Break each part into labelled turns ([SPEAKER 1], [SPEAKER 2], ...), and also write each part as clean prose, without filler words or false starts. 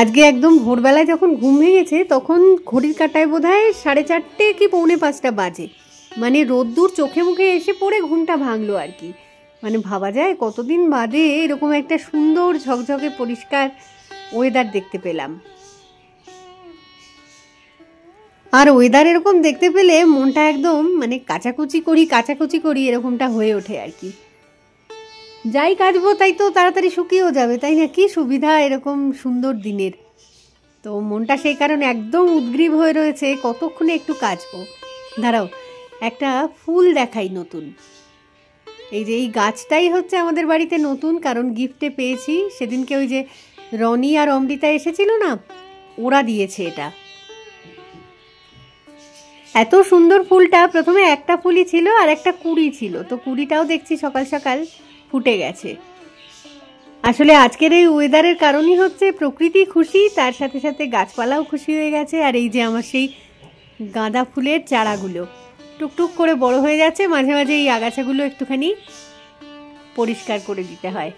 [SPEAKER 1] আজকে একদম ভোরবেলায় যখন ঘুম ভেঙেছে তখন ঘড়ির কাঁটায় বোধহয় 4:30 কি 4:45 বাজে। মানে রোদ্দুর চোখে মুখে এসে পড়ে ঘুমটা ভাঙলো আর কি। মানে ভাবা যায় কতদিন বাদে এরকম একটা সুন্দর ঝকঝকে পরিষ্কার ওয়েদার দেখতে পেলাম। আর ওয়েদার এরকম দেখতে পেলে মনটা একদম মানে কাচাকুচি করি এরকমটা হয়ে ওঠে আর কি। যাই কাচবো তাই তো তাড়াতাড়ি শুকিয়েও যাবে, তাই না? কি সুবিধা এরকম সুন্দর দিনের। তো মনটা সেই কারণে একদম উদ্গ্রীব হয়ে রয়েছে কতক্ষণে একটু কাচবো। দাঁড়াও, একটা ফুল দেখাই নতুন। এই যে এই গাছটাই হচ্ছে আমাদের বাড়িতে নতুন, কারণ গিফটে পেয়েছি সেদিনকে। ওই যে রনি আর অমৃতা এসেছিল না, ওরা দিয়েছে এটা। এত সুন্দর ফুলটা, প্রথমে একটা ফুলই ছিল আর একটা কুঁড়ি ছিল, তো কুঁড়িটাও দেখছি সকাল সকাল ফুটে গেছে। আসলে আজকের এই ওয়েদারের কারণই হচ্ছে প্রকৃতি খুশি, তার সাথে সাথে গাছপালাও খুশি হয়ে গেছে। আর এই যে আমার সেই গাঁদা ফুলের চারাগুলো টুকটুক করে বড় হয়ে যাচ্ছে, মাঝে মাঝে এই আগাছাগুলো একটুখানি পরিষ্কার করে দিতে হয়।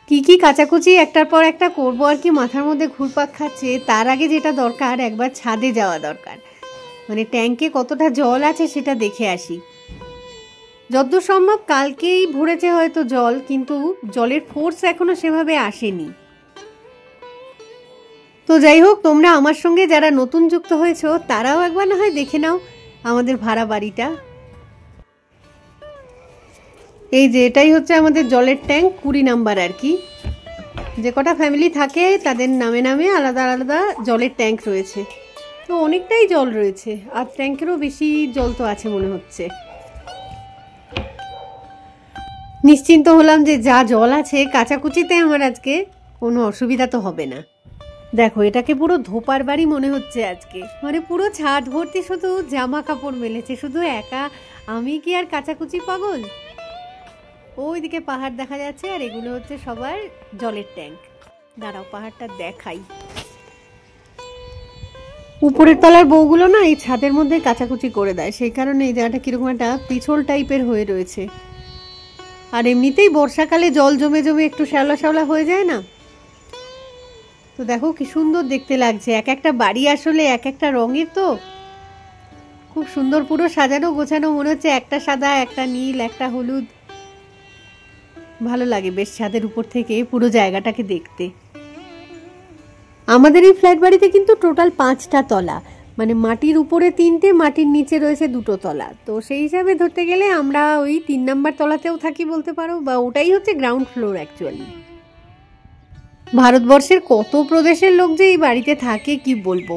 [SPEAKER 1] কি কি কাচাকুচি একটার পর একটা করবো আর কি, মাথার মধ্যে ঘুরপাক খাচ্ছে। তার আগে যেটা দরকার, একবার ছাদে যাওয়া দরকার। মানে ট্যাঙ্কে কতটা জল আছে সেটা দেখে আসি। যতদূর সম্ভব কালকেই ভরেছে হয়তো জল, কিন্তু জলের ফোর্স এখনো সেভাবে আসেনি। তো যাই হোক, তোমরা আমার সঙ্গে যারা নতুন যুক্ত হয়েছো তারাও একবার না হয় দেখে নাও আমাদের ভাড়া বাড়িটা। এই যে এটাই হচ্ছে আমাদের জলের ট্যাঙ্ক 20 নাম্বার আর কি। যে কটা ফ্যামিলি থাকে তাদের নামে নামে আলাদা আলাদা জলের ট্যাঙ্ক রয়েছে। তো অনেকটাই জল রয়েছে, আর ট্যাঙ্কেরও বেশি জল তো আছে মনে হচ্ছে। নিশ্চিন্ত হলাম যে যা জল আছে কাচাকুচিতে আমার আজকে কোনো অসুবিধা তো হবে না। দেখো, এটাকে পুরো ধোপার বাড়ি মনে হচ্ছে আজকে। মানে পুরো ছাদ ভর্তি শুধু জামা কাপড় মেলেছে, শুধু একা আমি কি আর কাচাকুচি পাগল? ওইদিকে পাহাড় দেখা যাচ্ছে, আর এগুলো হচ্ছে সবার জলের ট্যাঙ্ক। দাঁড়াও পাহাড়টা দেখাই। উপরের তলার বউগুলো না এই ছাদের মধ্যে কাচাকুচি করে দেয়, সেই কারণে এই জায়গাটা কিরকম একটা পিছল টাইপের হয়ে রয়েছে। আর এমনিতেই বর্ষাকালে জল জমে জমে একটু শ্যাওলা শ্যাওলা হয়ে যায় না? তো দেখো কি সুন্দর দেখতে লাগছে। এক একটা বাড়ি আসলে এক একটা রঙের, তো খুব সুন্দর পুরো সাজানো গোছানো, মনে হচ্ছে একটা সাদা একটা নীল একটা হলুদ। ভালো লাগে বেশ ছাদের উপর থেকে পুরো জায়গাটাকে দেখতে। আমাদের এই ফ্ল্যাট বাড়িতে কিন্তু টোটাল 5টা তলা, মানে মাটির উপরে 3টে, মাটির নিচে রয়েছে 2টো তলা। তো সেই হিসাবে ধরতে গেলে আমরা ওই 3 নাম্বার তলাতেও থাকি বলতে পারো, বা ওটাই হচ্ছে গ্রাউন্ড ফ্লোর অ্যাকচুয়ালি। ভারতবর্ষের কত প্রদেশের লোক যে এই বাড়িতে থাকে কি বলবো।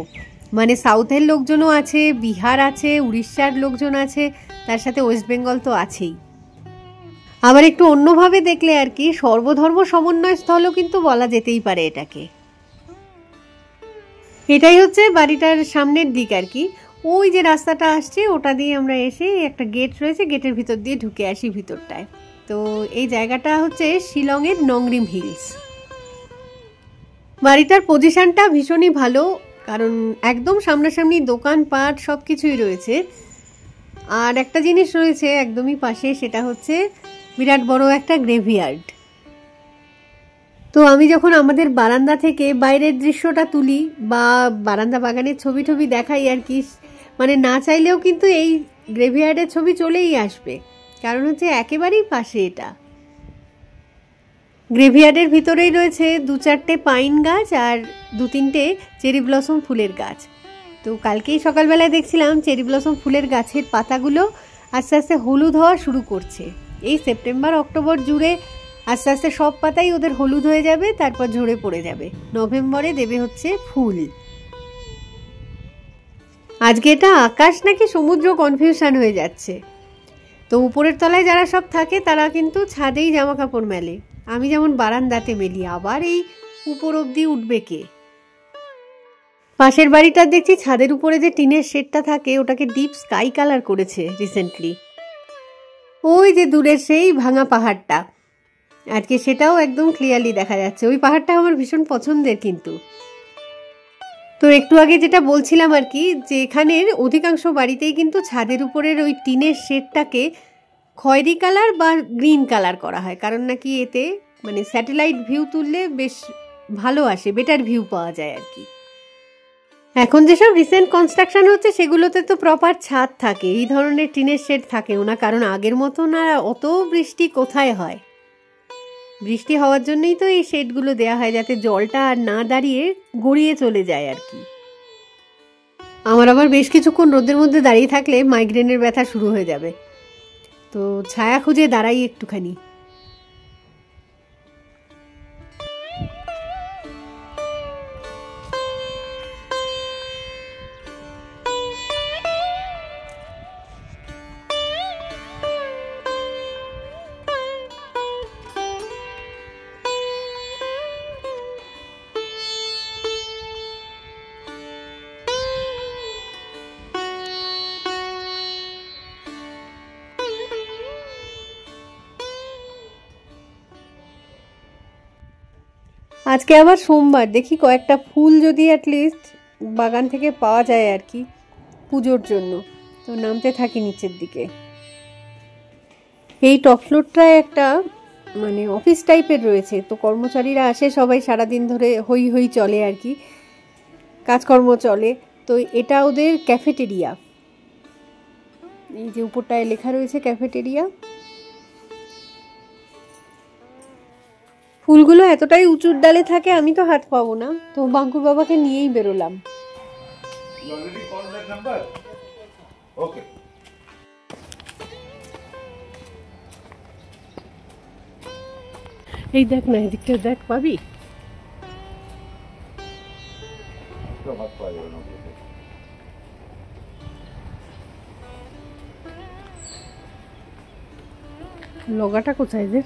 [SPEAKER 1] মানে সাউথের লোকজনও আছে, বিহার আছে, উড়িষ্যার লোকজন আছে, তার সাথে ওয়েস্ট বেঙ্গল তো আছেই। আবার একটু অন্যভাবে দেখলে আর কি সর্বধর্ম সমন্বয় স্থলও কিন্তু বলা যেতেই পারে এটাকে। এটাই হচ্ছে বাড়িটার সামনের দিক আর কি। ওই যে রাস্তাটা আসছে ওটা দিয়ে আমরা এসে একটা গেট রয়েছে, গেটের ভিতর দিয়ে ঢুকে আসি ভিতরটায়। তো এই জায়গাটা হচ্ছে শিলংয়ের নংরিম হিলস। বাড়িটার পজিশনটা ভীষণই ভালো, কারণ একদম সামনাসামনি দোকানপাট সব কিছুই রয়েছে। আর একটা জিনিস রয়েছে একদমই পাশে, সেটা হচ্ছে বিরাট বড় একটা গ্রেভইয়ার্ড। তো আমি যখন আমাদের বারান্দা থেকে বাইরের দৃশ্যটা তুলি বা বারান্দা বাগানের ছবি টবি দেখাই আর কি, মানে না চাইলেও কিন্তু এই গ্রেভইয়ার্ডের ছবি চলেই আসবে, কারণ হচ্ছে একেবারেই পাশে এটা। গ্রেভইয়ার্ডের ভিতরেই রয়েছে 2-4টে পাইন গাছ আর 2-3টে চেরি ব্লসম ফুলের গাছ। তো কালকেই সকালবেলায় দেখছিলাম চেরি ব্লসম ফুলের গাছের পাতাগুলো আস্তে আস্তে হলুদ হওয়া শুরু করছে। এই সেপ্টেম্বর অক্টোবর জুড়ে আস্তে আস্তে সব পাতাই ওদের হলুদ হয়ে যাবে, তারপর ঝরে পড়ে যাবে। নভেম্বরে দেবে হচ্ছে ফুল। আজকে এটা আকাশ নাকি সমুদ্র কনফিউশন হয়ে যাচ্ছে। তো উপরের তলায় যারা সব থাকে তারা কিন্তু ছাদেই জামা কাপড় মেলে, আমি যেমন বারান্দাতে মেলি। আবার এই উপর অবধি উঠবে কে? পাশের বাড়িটার দেখছি ছাদের উপরে যে টিনের শেডটা থাকে ওটাকে ডিপ স্কাই কালার করেছে রিসেন্টলি। ওই যে দূরের সেই ভাঙা পাহাড়টা, আজকে সেটাও একদম ক্লিয়ারলি দেখা যাচ্ছে। ওই পাহাড়টা আমার ভীষণ পছন্দের কিন্তু। তো একটু আগে যেটা বলছিলাম আর কি, যে এখানের অধিকাংশ বাড়িতেই কিন্তু ছাদের উপরের ওই টিনের শেডটাকে খয়েরি কালার বা গ্রিন কালার করা হয়, কারণ নাকি এতে মানে স্যাটেলাইট ভিউ তুললে বেশ ভালো আসে, বেটার ভিউ পাওয়া যায় আর কি। এখন যেসব রিসেন্ট কনস্ট্রাকশন হচ্ছে সেগুলোতে তো প্রপার ছাদ থাকে, এই ধরনের টিনের শেড থাকেও না, কারণ আগের মতো না অত বৃষ্টি কোথায় হয়। বৃষ্টি হওয়ার জন্যই তো এই শেডগুলো দেওয়া হয়, যাতে জলটা আর না দাঁড়িয়ে গড়িয়ে চলে যায় আর কি। আমার আবার বেশ কিছুক্ষণ রোদের মধ্যে দাঁড়িয়ে থাকলে মাইগ্রেনের ব্যথা শুরু হয়ে যাবে, তো ছায়া খুঁজে দাঁড়াই একটুখানি। আজকে আবার সোমবার, দেখি কয়েকটা ফুল যদি অ্যাটলিস্ট বাগান থেকে পাওয়া যায় আর কি পুজোর জন্য। তো নামতে থাকি নিচের দিকে। এই টপ ফ্লোরটায় একটা মানে অফিস টাইপের রয়েছে, তো কর্মচারীরা আসে সবাই, সারাদিন ধরে হই হই চলে আর কি, কাজকর্ম চলে। তো এটা ওদের ক্যাফেটেরিয়া, এই যে উপরটায় লেখা রয়েছে ক্যাফেটেরিয়া। ফুলগুলো এতটাই উঁচুর ডালে থাকে আমি তো হাত পাবো না, তো বাঙ্কুর বাবাকে নিয়েই বেরোলাম। এই দেখ না, এদিকটা দেখ, পাবি? লগাটা কোথায় যে?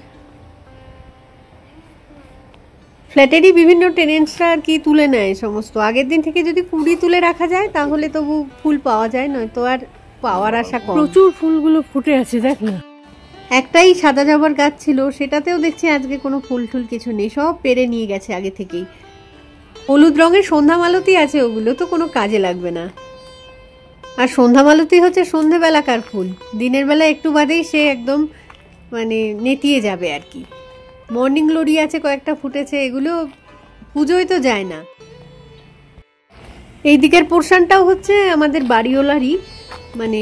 [SPEAKER 1] ফ্ল্যাটেরই বিভিন্ন টেনেন্টসরা আর কি তুলে নেয় সমস্ত। আগের দিন থেকে যদি কুড়ি তুলে রাখা যায় তাহলে তবু ফুল পাওয়া যায়, নয়তো আর পাওয়ার আশা কম। প্রচুর ফুলগুলো ফুটে আছে দেখ না। একটাই সাদা জবার গাছ ছিল, সেটাতেও দেখছি আজকে কোনো ফুল টুল কিছু নেই, সব পেরে নিয়ে গেছে আগে থেকেই। হলুদ রঙের সন্ধ্যা মালতী আছে, ওগুলো তো কোনো কাজে লাগবে না। আর সন্ধ্যা মালতী হচ্ছে সন্ধেবেলাকার ফুল, দিনের বেলা একটু বাদেই সে একদম মানে নেতিয়ে যাবে আর কি। মর্নিং গ্লোরি আছে কয়েকটা ফুটেছে, এগুলো পুজোয় তো যায় না। এই দিকের পোর্শনটাও হচ্ছে আমাদের বাড়িওয়ালারই, মানে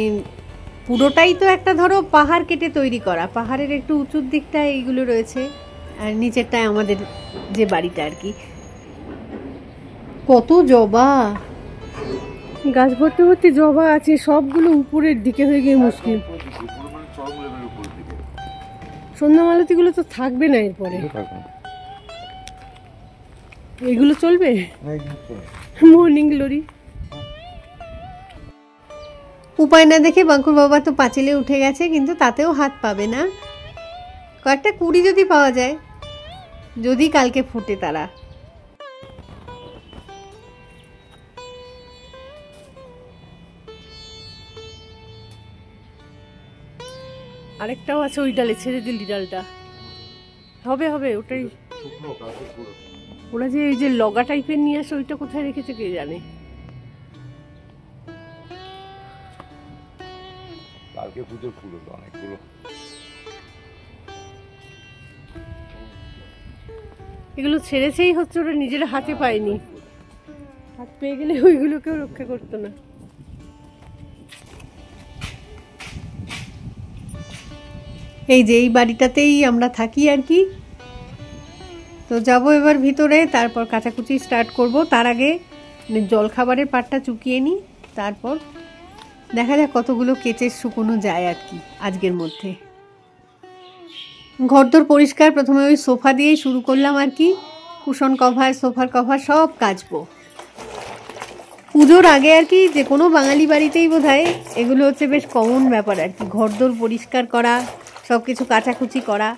[SPEAKER 1] পুরোটাই তো একটা ধরো পাহাড় কেটে তৈরি করা, পাহাড়ের একটু উঁচুর দিকটায় এইগুলো রয়েছে, আর নিচেরটায় আমাদের যে বাড়িটা আর কি। কত জবা গাছ, ভর্তি ভর্তি জবা আছে, সবগুলো উপরের দিকে হয়ে গিয়ে মুশকিল। সন্ধ্যা মালতীগুলো তো থাকবে না এরপরে, এগুলো চলবে। মর্নিং গ্লোরি উপায় না দেখে বাঙ্কুর বাবা তো পাঁচিলে উঠে গেছে, কিন্তু তাতেও হাত পাবে না। কয়েকটা কুড়ি যদি পাওয়া যায়, যদি কালকে ফোটে তারা। আরেকটাও আছে ওই ডালে, ছেড়ে দিলি ডালটা, হবে হবে ওটাই। ওরা যে এই যে লগা টাইপের নিয়ে আসে, ওইটা কোথায় রেখেছে কে জানে। কালকে পুজোর ফুল হলো অনেকগুলো। এগুলো ছেড়েছেই হচ্ছে, ওরা নিজের হাতে পায়নি, হাত পেয়ে গেলে ওইগুলোকেও রক্ষা করতো না। এই যে এই বাড়িটাতেই আমরা থাকি আর কি। তো যাবো এবার ভিতরে, তারপর কাচাকুচি স্টার্ট করব। তার আগে জলখাবারের পাটটা চুকিয়ে নিই, তারপর দেখা যাক কতগুলো কেচে শুকোনো যায় আর কি আজকের মধ্যে। ঘরদোর পরিষ্কার প্রথমে ওই সোফা দিয়েই শুরু করলাম আর কি, কুশন কভার, সোফার কভার সব কাচবো পুজোর আগে আর কি। যে কোনো বাঙালি বাড়িতেই বোধহয় এগুলো হচ্ছে বেশ কমন ব্যাপার আর কি, ঘরদোর পরিষ্কার করা, সব কিছু কাচাকুচি করা।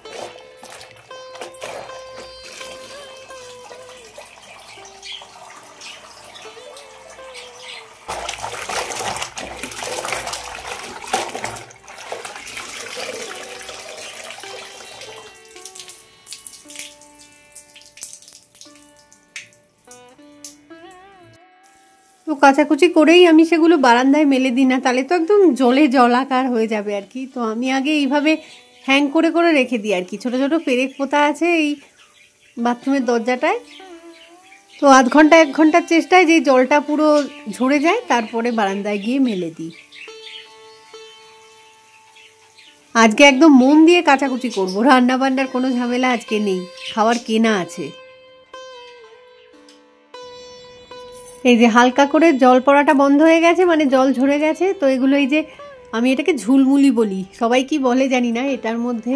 [SPEAKER 1] তো কাচাকুচি করেই আমি সেগুলো বারান্দায় মেলে দিই না, তাহলে তো একদম জলে জলাকার হয়ে যাবে আর কি। তো আমি আগে এইভাবে হ্যাং করে করে রেখে দিই আর কি। ছোটো ছোটো পেরেক পোতা আছে এই বাথরুমের দরজাটায়। তো আধ ঘন্টা 1 ঘন্টার চেষ্টায় যে জলটা পুরো ঝরে যায়, তারপরে বারান্দায় গিয়ে মেলে দিই। আজকে একদম মন দিয়ে কাচাকুচি করবো, রান্না বান্নার কোনো ঝামেলা আজকে নেই, খাবার কেনা আছে। এই যে হালকা করে জল পড়াটা বন্ধ হয়ে গেছে, মানে জল ঝরে গেছে। তো এগুলো এই যে আমি এটাকে ঝুলমুলি বলি, সবাই কি বলে জানি না। এটার মধ্যে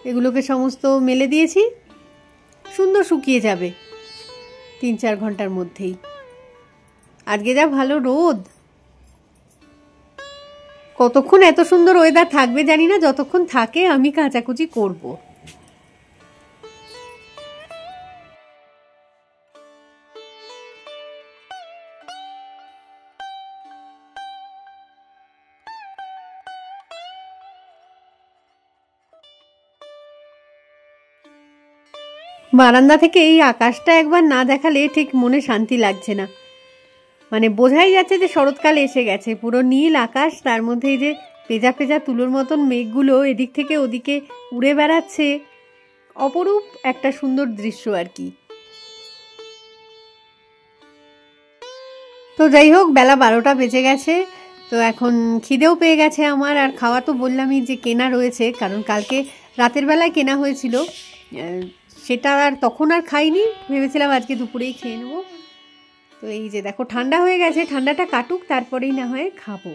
[SPEAKER 1] এগুলোকে সমস্ত মেলে দিয়েছি, সুন্দর শুকিয়ে যাবে 3-4 ঘন্টার মধ্যেই। আজকে যা ভালো রোদ, কতক্ষণ এত সুন্দর ওয়েদার থাকবে জানি না, যতক্ষণ থাকে আমি কাচাকুচি করব। বারান্দা থেকে এই আকাশটা একবার না দেখালে ঠিক মনে শান্তি লাগছে না। মানে বোঝাই যাচ্ছে যে শরৎকাল এসে গেছে। পুরো নীল আকাশ, তার মধ্যে এই যে পেঁজা পেঁজা তুলোর মতন মেঘগুলো এদিক থেকে ওদিকে উড়ে বেড়াচ্ছে, অপরূপ একটা সুন্দর দৃশ্য আর কি। তো যাই হোক, বেলা 12টা বেজে গেছে। তো এখন খিদেও পেয়ে গেছে আমার। আর খাওয়া তো বললামই যে কেনা রয়েছে, কারণ কালকে রাতের বেলায় কেনা হয়েছিল, সেটা আর তখন আর খাইনি, ভেবেছিলাম আজকে দুপুরেই খেয়ে নেবো। তো এই যে দেখো ঠান্ডা হয়ে গেছে, ঠান্ডাটা কাটুক তারপরেই না হয় খাবো।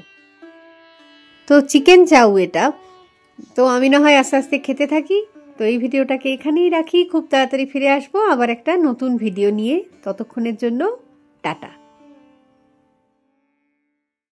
[SPEAKER 1] তো চিকেন চাউ এটা। তো আমি না হয় আস্তে আস্তে খেতে থাকি। তো এই ভিডিওটাকে এখানেই রাখি, খুব তাড়াতাড়ি ফিরে আসবো আবার একটা নতুন ভিডিও নিয়ে। ততক্ষণের জন্য টাটা।